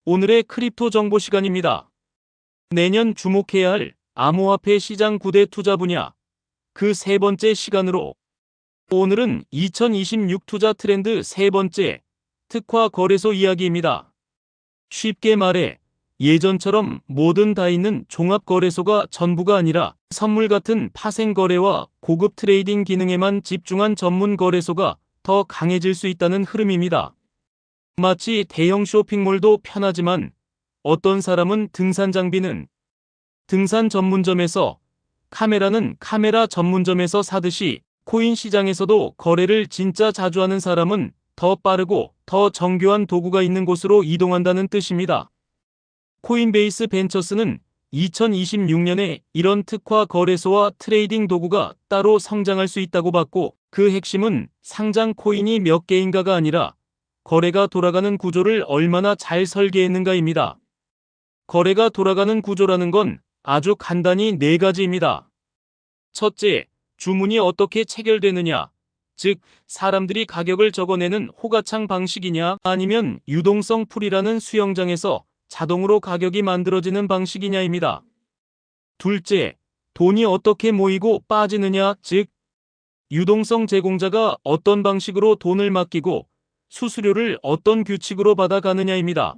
오늘의 크립토 정보 시간입니다. 내년 주목해야 할 암호화폐 시장 9대 투자 분야 그 세 번째 시간으로 오늘은 2026 투자 트렌드 세 번째 특화 거래소 이야기입니다. 쉽게 말해 예전처럼 뭐든 다 있는 종합 거래소가 전부가 아니라 선물 같은 파생 거래와 고급 트레이딩 기능에만 집중한 전문 거래소가 더 강해질 수 있다는 흐름입니다. 마치 대형 쇼핑몰도 편하지만 어떤 사람은 등산 장비는 등산 전문점에서, 카메라는 카메라 전문점에서 사듯이 코인 시장에서도 거래를 진짜 자주 하는 사람은 더 빠르고 더 정교한 도구가 있는 곳으로 이동한다는 뜻입니다. 코인베이스 벤처스는 2026년에 이런 특화 거래소와 트레이딩 도구가 따로 성장할 수 있다고 봤고, 그 핵심은 상장 코인이 몇 개인가가 아니라 거래가 돌아가는 구조를 얼마나 잘 설계했는가입니다. 거래가 돌아가는 구조라는 건 아주 간단히 네 가지입니다. 첫째, 주문이 어떻게 체결되느냐, 즉 사람들이 가격을 적어내는 호가창 방식이냐 아니면 유동성 풀이라는 수영장에서 자동으로 가격이 만들어지는 방식이냐입니다. 둘째, 돈이 어떻게 모이고 빠지느냐, 즉 유동성 제공자가 어떤 방식으로 돈을 맡기고 수수료를 어떤 규칙으로 받아가느냐입니다.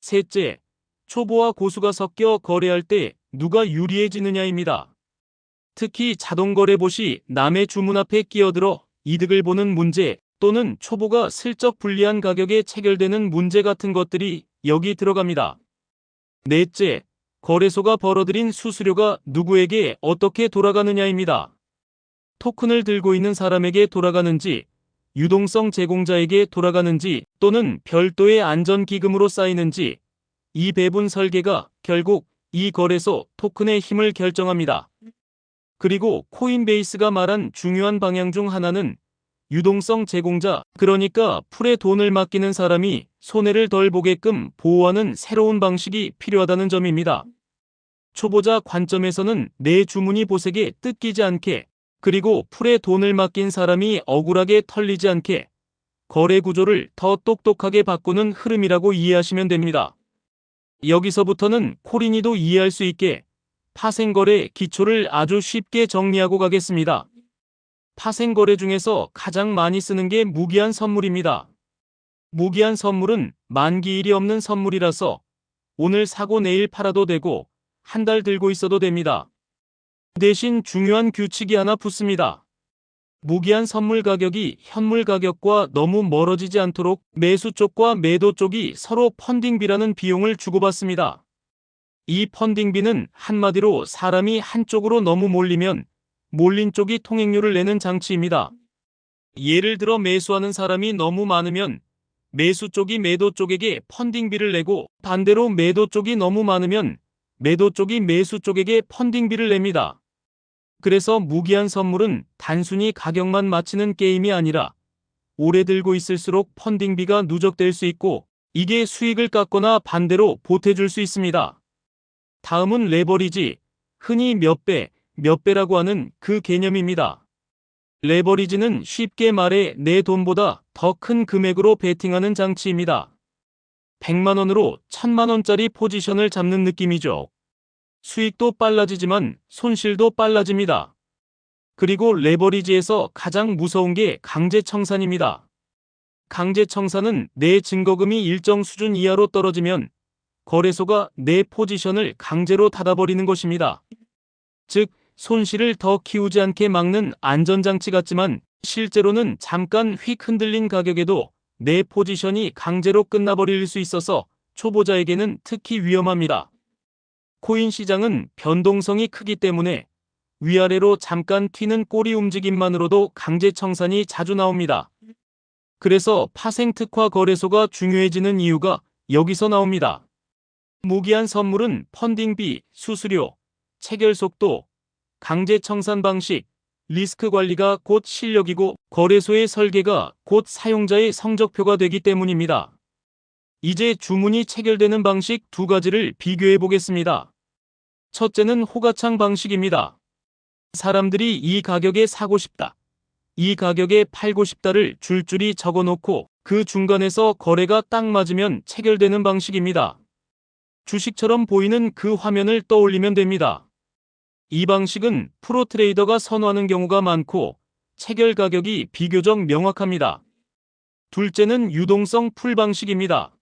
셋째, 초보와 고수가 섞여 거래할 때 누가 유리해지느냐입니다. 특히 자동거래봇 시 남의 주문 앞에 끼어들어 이득을 보는 문제 또는 초보가 슬쩍 불리한 가격에 체결되는 문제 같은 것들이 여기 들어갑니다. 넷째, 거래소가 벌어들인 수수료가 누구에게 어떻게 돌아가느냐입니다. 토큰을 들고 있는 사람에게 돌아가는지, 유동성 제공자에게 돌아가는지 또는 별도의 안전기금으로 쌓이는지, 이 배분 설계가 결국 이 거래소 토큰의 힘을 결정합니다. 그리고 코인베이스가 말한 중요한 방향 중 하나는 유동성 제공자, 그러니까 풀에 돈을 맡기는 사람이 손해를 덜 보게끔 보호하는 새로운 방식이 필요하다는 점입니다. 초보자 관점에서는 내 주문이 보색에 뜯기지 않게, 그리고 풀에 돈을 맡긴 사람이 억울하게 털리지 않게 거래 구조를 더 똑똑하게 바꾸는 흐름이라고 이해하시면 됩니다. 여기서부터는 코린이도 이해할 수 있게 파생거래 기초를 아주 쉽게 정리하고 가겠습니다. 파생거래 중에서 가장 많이 쓰는 게 무기한 선물입니다. 무기한 선물은 만기일이 없는 선물이라서 오늘 사고 내일 팔아도 되고 한 달 들고 있어도 됩니다. 대신 중요한 규칙이 하나 붙습니다. 무기한 선물 가격이 현물 가격과 너무 멀어지지 않도록 매수 쪽과 매도 쪽이 서로 펀딩비라는 비용을 주고받습니다. 이 펀딩비는 한마디로 사람이 한쪽으로 너무 몰리면 몰린 쪽이 통행료를 내는 장치입니다. 예를 들어 매수하는 사람이 너무 많으면 매수 쪽이 매도 쪽에게 펀딩비를 내고, 반대로 매도 쪽이 너무 많으면 매도 쪽이 매수 쪽에게 펀딩비를 냅니다. 그래서 무기한 선물은 단순히 가격만 맞추는 게임이 아니라 오래 들고 있을수록 펀딩비가 누적될 수 있고, 이게 수익을 깎거나 반대로 보태줄 수 있습니다. 다음은 레버리지, 흔히 몇 배, 몇 배라고 하는 그 개념입니다. 레버리지는 쉽게 말해 내 돈보다 더 큰 금액으로 베팅하는 장치입니다. 100만 원으로 1000만 원짜리 포지션을 잡는 느낌이죠. 수익도 빨라지지만 손실도 빨라집니다. 그리고 레버리지에서 가장 무서운 게 강제청산입니다. 강제청산은 내 증거금이 일정 수준 이하로 떨어지면 거래소가 내 포지션을 강제로 닫아버리는 것입니다. 즉, 손실을 더 키우지 않게 막는 안전장치 같지만 실제로는 잠깐 휙 흔들린 가격에도 내 포지션이 강제로 끝나버릴 수 있어서 초보자에게는 특히 위험합니다. 코인 시장은 변동성이 크기 때문에 위아래로 잠깐 튀는 꼬리 움직임만으로도 강제청산이 자주 나옵니다. 그래서 파생 특화 거래소가 중요해지는 이유가 여기서 나옵니다. 무기한 선물은 펀딩비, 수수료, 체결 속도, 강제청산 방식, 리스크 관리가 곧 실력이고 거래소의 설계가 곧 사용자의 성적표가 되기 때문입니다. 이제 주문이 체결되는 방식 두 가지를 비교해 보겠습니다. 첫째는 호가창 방식입니다. 사람들이 이 가격에 사고 싶다, 이 가격에 팔고 싶다를 줄줄이 적어놓고 그 중간에서 거래가 딱 맞으면 체결되는 방식입니다. 주식처럼 보이는 그 화면을 떠올리면 됩니다. 이 방식은 프로 트레이더가 선호하는 경우가 많고 체결 가격이 비교적 명확합니다. 둘째는 유동성 풀 방식입니다.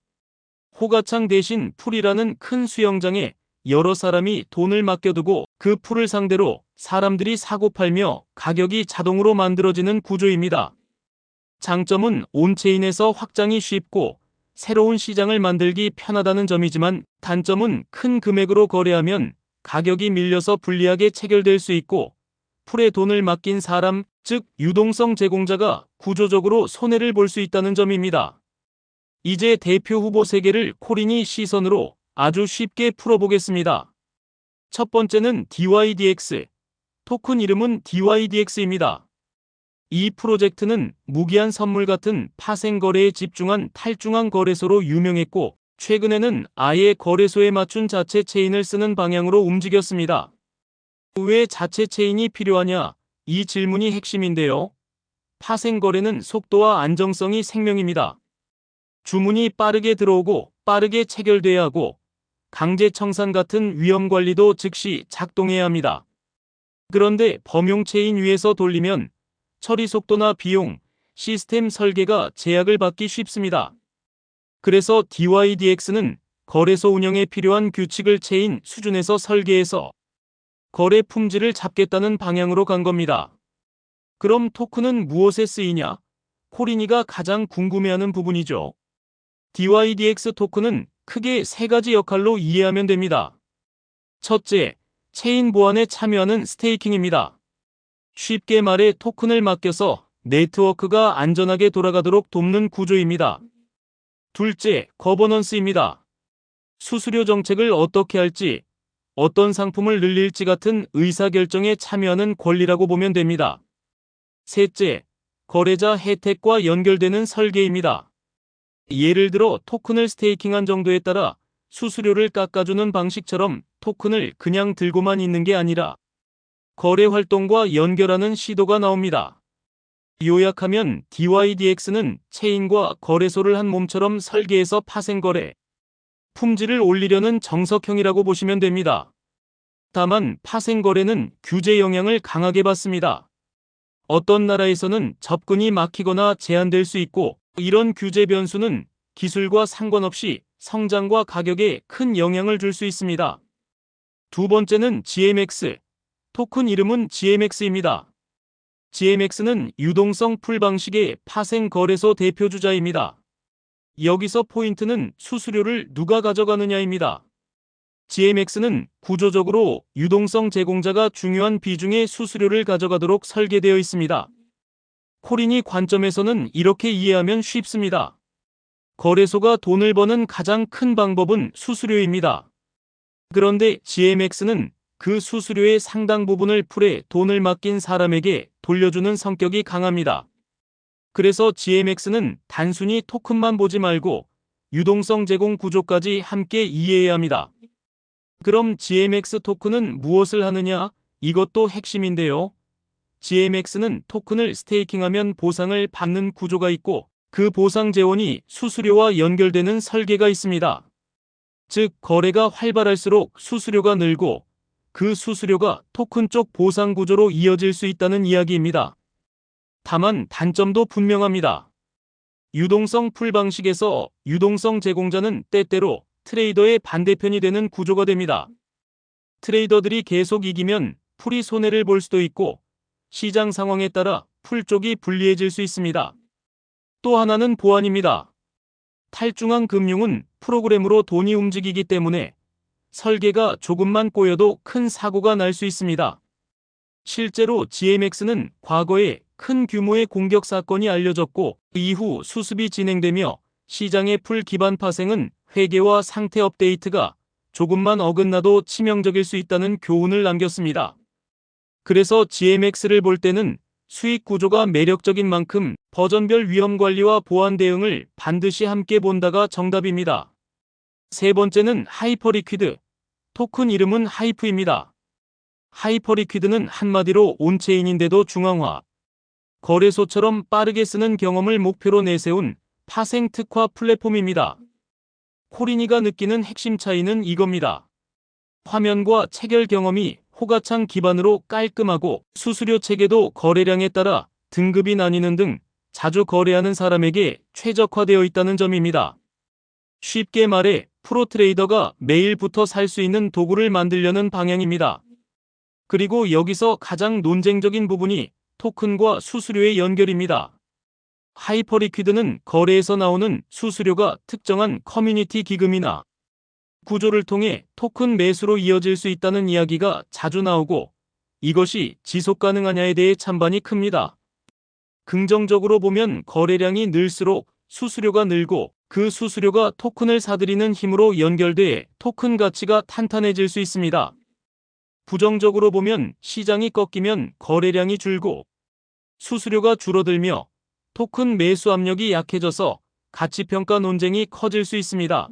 호가창 대신 풀이라는 큰 수영장에 여러 사람이 돈을 맡겨두고 그 풀을 상대로 사람들이 사고 팔며 가격이 자동으로 만들어지는 구조입니다. 장점은 온체인에서 확장이 쉽고 새로운 시장을 만들기 편하다는 점이지만 단점은 큰 금액으로 거래하면 가격이 밀려서 불리하게 체결될 수 있고 풀에 돈을 맡긴 사람, 즉 유동성 제공자가 구조적으로 손해를 볼 수 있다는 점입니다. 이제 대표 후보 3개를 코린이 시선으로 아주 쉽게 풀어보겠습니다. 첫 번째는 DYDX, 토큰 이름은 DYDX입니다. 이 프로젝트는 무기한 선물 같은 파생 거래에 집중한 탈중앙 거래소로 유명했고 최근에는 아예 거래소에 맞춘 자체 체인을 쓰는 방향으로 움직였습니다. 왜 자체 체인이 필요하냐? 이 질문이 핵심인데요. 파생 거래는 속도와 안정성이 생명입니다. 주문이 빠르게 들어오고 빠르게 체결돼야 하고 강제 청산 같은 위험 관리도 즉시 작동해야 합니다. 그런데 범용 체인 위에서 돌리면 처리 속도나 비용, 시스템 설계가 제약을 받기 쉽습니다. 그래서 DYDX는 거래소 운영에 필요한 규칙을 체인 수준에서 설계해서 거래 품질을 잡겠다는 방향으로 간 겁니다. 그럼 토큰은 무엇에 쓰이냐? 코린이가 가장 궁금해하는 부분이죠. DYDX 토큰은 크게 3가지 역할로 이해하면 됩니다. 첫째, 체인 보안에 참여하는 스테이킹입니다. 쉽게 말해 토큰을 맡겨서 네트워크가 안전하게 돌아가도록 돕는 구조입니다. 둘째, 거버넌스입니다. 수수료 정책을 어떻게 할지, 어떤 상품을 늘릴지 같은 의사결정에 참여하는 권리라고 보면 됩니다. 셋째, 거래자 혜택과 연결되는 설계입니다. 예를 들어 토큰을 스테이킹한 정도에 따라 수수료를 깎아주는 방식처럼 토큰을 그냥 들고만 있는 게 아니라 거래 활동과 연결하는 시도가 나옵니다. 요약하면 DYDX는 체인과 거래소를 한 몸처럼 설계해서 파생거래, 품질을 올리려는 정석형이라고 보시면 됩니다. 다만 파생거래는 규제 영향을 강하게 받습니다. 어떤 나라에서는 접근이 막히거나 제한될 수 있고 이런 규제 변수는 기술과 상관없이 성장과 가격에 큰 영향을 줄 수 있습니다. 두 번째는 GMX, 토큰 이름은 GMX입니다. GMX는 유동성 풀 방식의 파생 거래소 대표주자입니다. 여기서 포인트는 수수료를 누가 가져가느냐입니다. GMX는 구조적으로 유동성 제공자가 중요한 비중의 수수료를 가져가도록 설계되어 있습니다. 코린이 관점에서는 이렇게 이해하면 쉽습니다. 거래소가 돈을 버는 가장 큰 방법은 수수료입니다. 그런데 GMX는 그 수수료의 상당 부분을 풀에 돈을 맡긴 사람에게 돌려주는 성격이 강합니다. 그래서 GMX는 단순히 토큰만 보지 말고 유동성 제공 구조까지 함께 이해해야 합니다. 그럼 GMX 토큰은 무엇을 하느냐? 이것도 핵심인데요. GMX는 토큰을 스테이킹하면 보상을 받는 구조가 있고 그 보상 재원이 수수료와 연결되는 설계가 있습니다. 즉 거래가 활발할수록 수수료가 늘고 그 수수료가 토큰 쪽 보상 구조로 이어질 수 있다는 이야기입니다. 다만 단점도 분명합니다. 유동성 풀 방식에서 유동성 제공자는 때때로 트레이더의 반대편이 되는 구조가 됩니다. 트레이더들이 계속 이기면 풀이 손해를 볼 수도 있고 시장 상황에 따라 풀 쪽이 불리해질 수 있습니다. 또 하나는 보안입니다. 탈중앙 금융은 프로그램으로 돈이 움직이기 때문에 설계가 조금만 꼬여도 큰 사고가 날 수 있습니다. 실제로 GMX는 과거에 큰 규모의 공격 사건이 알려졌고 이후 수습이 진행되며 시장의 풀 기반 파생은 회계와 상태 업데이트가 조금만 어긋나도 치명적일 수 있다는 교훈을 남겼습니다. 그래서 GMX를 볼 때는 수익 구조가 매력적인 만큼 버전별 위험 관리와 보안 대응을 반드시 함께 본다가 정답입니다. 세 번째는 하이퍼리퀴드, 토큰 이름은 하이프입니다. 하이퍼리퀴드는 한마디로 온체인인데도 중앙화, 거래소처럼 빠르게 쓰는 경험을 목표로 내세운 파생 특화 플랫폼입니다. 코린이가 느끼는 핵심 차이는 이겁니다. 화면과 체결 경험이 호가창 기반으로 깔끔하고 수수료 체계도 거래량에 따라 등급이 나뉘는 등 자주 거래하는 사람에게 최적화되어 있다는 점입니다. 쉽게 말해 프로트레이더가 매일부터 살 수 있는 도구를 만들려는 방향입니다. 그리고 여기서 가장 논쟁적인 부분이 토큰과 수수료의 연결입니다. 하이퍼리퀴드는 거래에서 나오는 수수료가 특정한 커뮤니티 기금이나 구조를 통해 토큰 매수로 이어질 수 있다는 이야기가 자주 나오고 이것이 지속 가능하냐에 대해 찬반이 큽니다. 긍정적으로 보면 거래량이 늘수록 수수료가 늘고 그 수수료가 토큰을 사들이는 힘으로 연결돼 토큰 가치가 탄탄해질 수 있습니다. 부정적으로 보면 시장이 꺾이면 거래량이 줄고 수수료가 줄어들며 토큰 매수 압력이 약해져서 가치평가 논쟁이 커질 수 있습니다.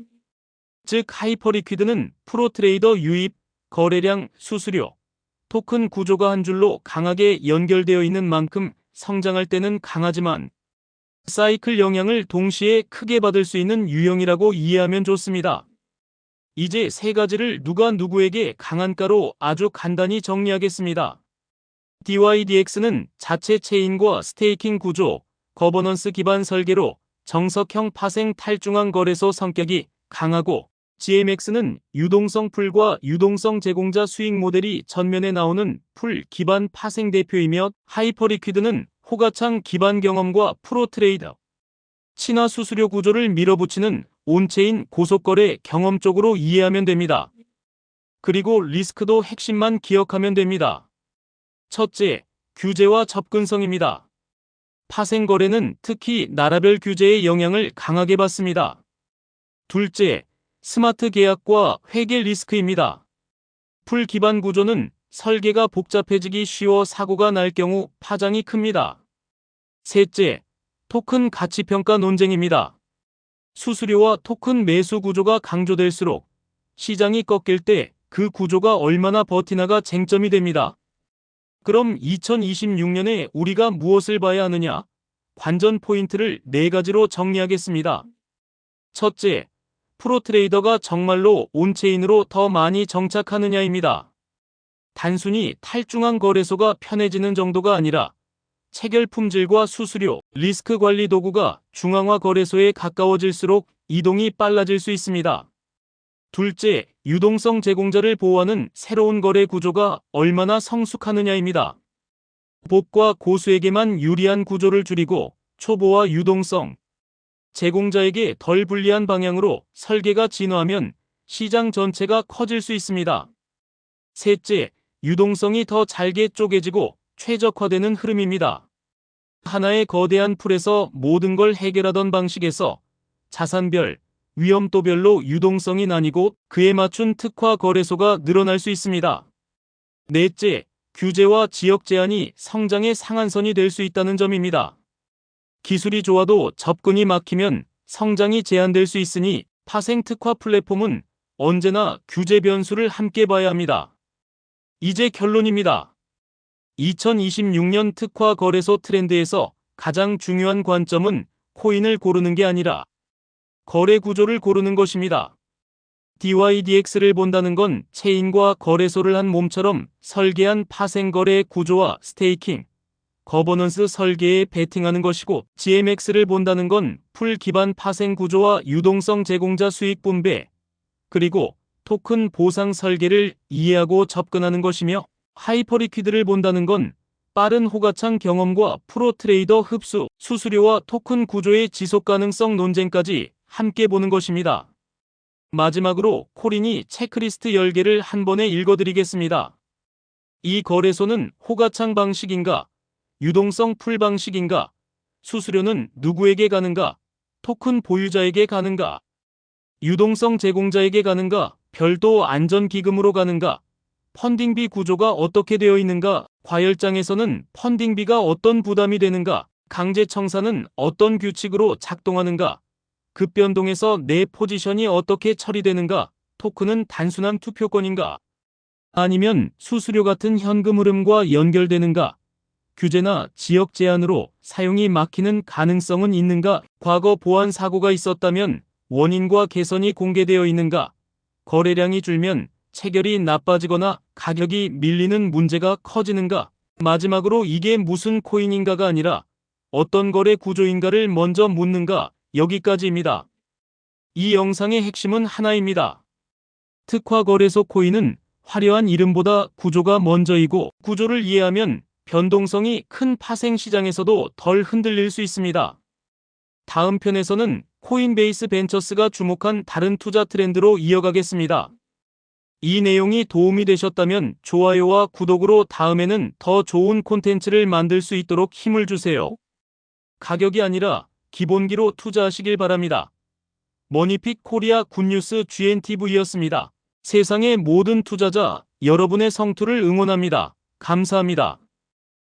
즉 하이퍼리퀴드는 프로트레이더 유입, 거래량, 수수료, 토큰 구조가 한 줄로 강하게 연결되어 있는 만큼 성장할 때는 강하지만 사이클 영향을 동시에 크게 받을 수 있는 유형이라고 이해하면 좋습니다. 이제 세 가지를 누가 누구에게 강한가로 아주 간단히 정리하겠습니다. DYDX는 자체 체인과 스테이킹 구조, 거버넌스 기반 설계로 정석형 파생 탈중앙 거래소 성격이 강하고 GMX는 유동성 풀과 유동성 제공자 수익 모델이 전면에 나오는 풀 기반 파생 대표이며 하이퍼리퀴드는 호가창 기반 경험과 프로트레이더, 친화 수수료 구조를 밀어붙이는 온체인 고속거래 경험 쪽으로 이해하면 됩니다. 그리고 리스크도 핵심만 기억하면 됩니다. 첫째, 규제와 접근성입니다. 파생 거래는 특히 나라별 규제의 영향을 강하게 받습니다. 둘째, 스마트 계약과 회계 리스크입니다. 풀 기반 구조는 설계가 복잡해지기 쉬워 사고가 날 경우 파장이 큽니다. 셋째, 토큰 가치평가 논쟁입니다. 수수료와 토큰 매수 구조가 강조될수록 시장이 꺾일 때 그 구조가 얼마나 버티나가 쟁점이 됩니다. 그럼 2026년에 우리가 무엇을 봐야 하느냐? 관전 포인트를 4가지로 정리하겠습니다. 첫째, 프로트레이더가 정말로 온체인으로 더 많이 정착하느냐입니다. 단순히 탈중앙 거래소가 편해지는 정도가 아니라 체결 품질과 수수료, 리스크 관리 도구가 중앙화 거래소에 가까워질수록 이동이 빨라질 수 있습니다. 둘째, 유동성 제공자를 보호하는 새로운 거래 구조가 얼마나 성숙하느냐입니다. 복과 고수에게만 유리한 구조를 줄이고 초보와 유동성 제공자에게 덜 불리한 방향으로 설계가 진화하면 시장 전체가 커질 수 있습니다. 셋째, 유동성이 더 잘게 쪼개지고 최적화되는 흐름입니다. 하나의 거대한 풀에서 모든 걸 해결하던 방식에서 자산별, 위험도별로 유동성이 나뉘고 그에 맞춘 특화 거래소가 늘어날 수 있습니다. 넷째, 규제와 지역 제한이 성장의 상한선이 될 수 있다는 점입니다. 기술이 좋아도 접근이 막히면 성장이 제한될 수 있으니 파생 특화 플랫폼은 언제나 규제 변수를 함께 봐야 합니다. 이제 결론입니다. 2026년 특화 거래소 트렌드에서 가장 중요한 관점은 코인을 고르는 게 아니라 거래 구조를 고르는 것입니다. DYDX를 본다는 건 체인과 거래소를 한 몸처럼 설계한 파생 거래 구조와 스테이킹, 거버넌스 설계에 베팅하는 것이고 GMX를 본다는 건 풀 기반 파생 구조와 유동성 제공자 수익 분배, 그리고 토큰 보상 설계를 이해하고 접근하는 것이며 하이퍼리퀴드를 본다는 건 빠른 호가창 경험과 프로트레이더 흡수, 수수료와 토큰 구조의 지속 가능성 논쟁까지 함께 보는 것입니다. 마지막으로 코린이 체크리스트 10개를 한 번에 읽어드리겠습니다. 이 거래소는 호가창 방식인가? 유동성 풀 방식인가? 수수료는 누구에게 가는가? 토큰 보유자에게 가는가? 유동성 제공자에게 가는가? 별도 안전기금으로 가는가? 펀딩비 구조가 어떻게 되어 있는가? 과열장에서는 펀딩비가 어떤 부담이 되는가? 강제청산은 어떤 규칙으로 작동하는가? 급변동에서 내 포지션이 어떻게 처리되는가? 토큰은 단순한 투표권인가? 아니면 수수료 같은 현금 흐름과 연결되는가? 규제나 지역 제한으로 사용이 막히는 가능성은 있는가? 과거 보안 사고가 있었다면 원인과 개선이 공개되어 있는가? 거래량이 줄면 체결이 나빠지거나 가격이 밀리는 문제가 커지는가? 마지막으로 이게 무슨 코인인가가 아니라 어떤 거래 구조인가를 먼저 묻는가? 여기까지입니다. 이 영상의 핵심은 하나입니다. 특화거래소 코인은 화려한 이름보다 구조가 먼저이고, 구조를 이해하면 변동성이 큰 파생 시장에서도 덜 흔들릴 수 있습니다. 다음 편에서는 코인베이스 벤처스가 주목한 다른 투자 트렌드로 이어가겠습니다. 이 내용이 도움이 되셨다면 좋아요와 구독으로 다음에는 더 좋은 콘텐츠를 만들 수 있도록 힘을 주세요. 가격이 아니라 기본기로 투자하시길 바랍니다. 머니픽 코리아 굿뉴스 GNTV였습니다. 세상의 모든 투자자, 여러분의 성투를 응원합니다. 감사합니다.